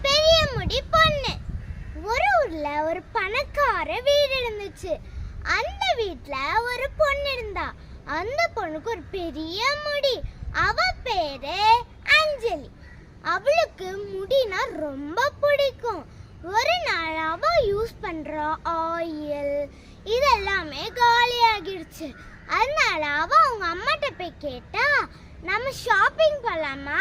பெரிய முடி பொண்ணு. ஒரு ஊர்ல ஒரு பணக்கார வீடு இருந்துச்சு. அந்த வீட்ல ஒரு பொண்ணு இருந்தா. அந்த பொண்ணுக்கு ஒரு பெரிய முடி. அவ பேரு அஞ்சலி. அவளுக்கு முடினா ரொம்ப பிடிக்கும். ஒரு நாள் அவ யூஸ் பண்ற ஆயில் இதெல்லாமே காலியாகிடுச்சு. அதனால அவ அவங்க அம்மாட்ட போய் கேட்டா, நம்ம ஷாப்பிங் போகலாமா?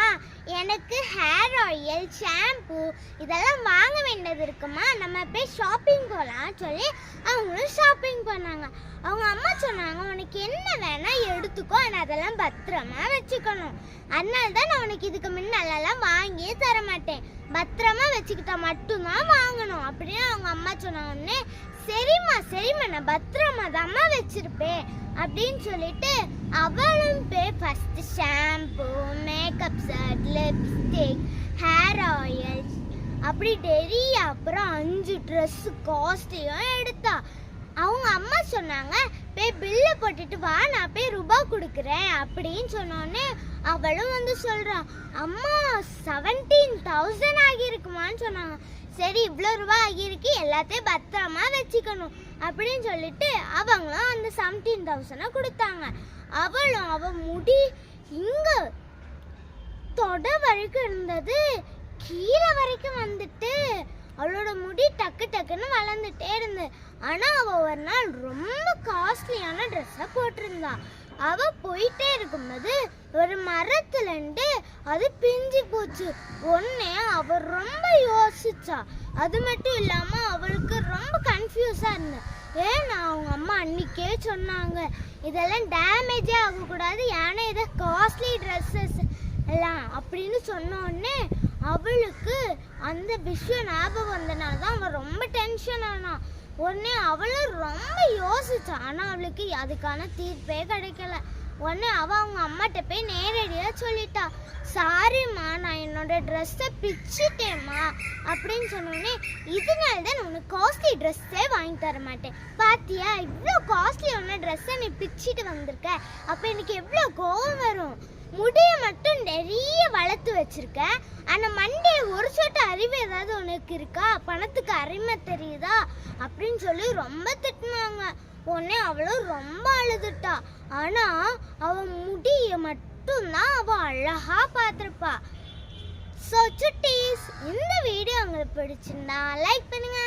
எனக்கு ஹேர் ஆயில், ஷாம்பு இதெல்லாம் வாங்க வேண்டியது இருக்குமா, நம்ம போய் ஷாப்பிங் போகலாம் சொல்லி அவங்களும் ஷாப்பிங் பண்ணாங்க. அவங்க அம்மா சொன்னாங்க, உனக்கு என்ன வேணா எடுத்துக்கோ, ஆனால் அதெல்லாம் பத்திரமா வச்சுக்கணும். அதனால தான் நான் உனக்கு இதுக்கு முன்னாலெல்லாம் வாங்கியே தர மாட்டேன், பத்திரமா வச்சுக்கிட்டா மட்டும்தான் வாங்கணும் அப்படின்னு அவங்க அம்மா சொன்னாங்கன்னு, சரிம்மா நான் பத்திரமா தாம்மா வச்சிருப்பேன் அப்படின்னு சொல்லிட்டு அவளும் போய் first shampoo, makeup set, lipstick, hair oil அப்படி நிறைய, அப்புறம் 5 ட்ரெஸ் காஸ்ட்லியும் எடுத்தா. அவங்க அம்மா சொன்னாங்க, போய் பில்லை போட்டுட்டு வா, நான் போய் ரூபாய் கொடுக்குறேன் அப்படின்னு சொன்னோன்னே அவளும் வந்து சொல்றா, அம்மா 17,000 ஆகியிருக்குமான்னு சொன்னாங்க. சரி, இவ்வளோ ரூபா ஆகியிருக்கு, எல்லாத்தையும் பத்திரமா வச்சுக்கணும் அப்படின்னு சொல்லிட்டு அவங்களும் அந்த 17,000 கொடுத்தாங்க. அவளும் அவ முடி இங்க தொட வரைக்கும் இருந்தது, கீழே வரைக்கும் வந்துட்டு அவளோட முடி டக்கு டக்குன்னு வளர்ந்துட்டே இருந்து. ஆனா அவ ஒரு நாள் ரொம்ப காஸ்ட்லியான ட்ரெஸ்ஸை போட்டிருந்தா. அவ போயிட்டே இருக்கும்போது ஒரு மரத்துல இருந்து அது பிஞ்சு போச்சு. உடனே அவ ரொம்ப யோசிச்சா. அது மட்டும் இல்லாம அவளுக்கு ரொம்ப கன்ஃபியூஸா இருந்தது. ஏன்னா அவங்க அம்மா அன்னைக்கே சொன்னாங்க, இதெல்லாம் டேமேஜே ஆகக்கூடாது, ஏன்னா இதை காஸ்ட்லி ட்ரெஸ்ஸஸ் எல்லாம் அப்படின்னு சொன்னோடனே அவளுக்கு அந்த விஷயம் ஞாபகம் வந்தனால தான் அவள் ரொம்ப டென்ஷன் ஆனா. உடனே அவளும் ரொம்ப யோசிச்சா. ஆனால் அவளுக்கு அதுக்கான தீர்ப்பே கிடைக்கல. உடனே அவங்க அம்மாட்ட போய் நேரடியாக சொல்லிட்டா, சாரிம்மா, நான் என்னோட ட்ரெஸ்ஸை பிச்சுட்டேம்மா அப்படின்னு சொன்னோடனே, இதனால தான் உனக்கு காஸ்ட்லி ட்ரெஸ்ஸே வாங்கி தர மாட்டேன், பாத்தியா, இவ்வளோ காஸ்ட்லியான ட்ரெஸ்ஸை நீ பிச்சுட்டு வந்திருக்க, அப்போ எனக்கு எவ்வளோ கோவம் வரும். முடியை மட்டும் நிறைய வளர்த்து வச்சிருக்க, ஆனால் மண்டையை ஒரு சொட்டு அறிவு ஏதாவது உனக்கு இருக்கா, பணத்துக்கு அருமை தெரியுதா அப்படின்னு சொல்லி ரொம்ப திட்டினாங்க. உடனே அவளும் ரொம்ப அழுதுட்டா. ஆனா அவ முடிய மட்டும்தான் அவ அழகா பார்த்திருப்பா. ஸோ சுட்டீஸ், இந்த வீடியோ உங்களுக்கு பிடிச்சிருந்தா லைக் பண்ணுங்க,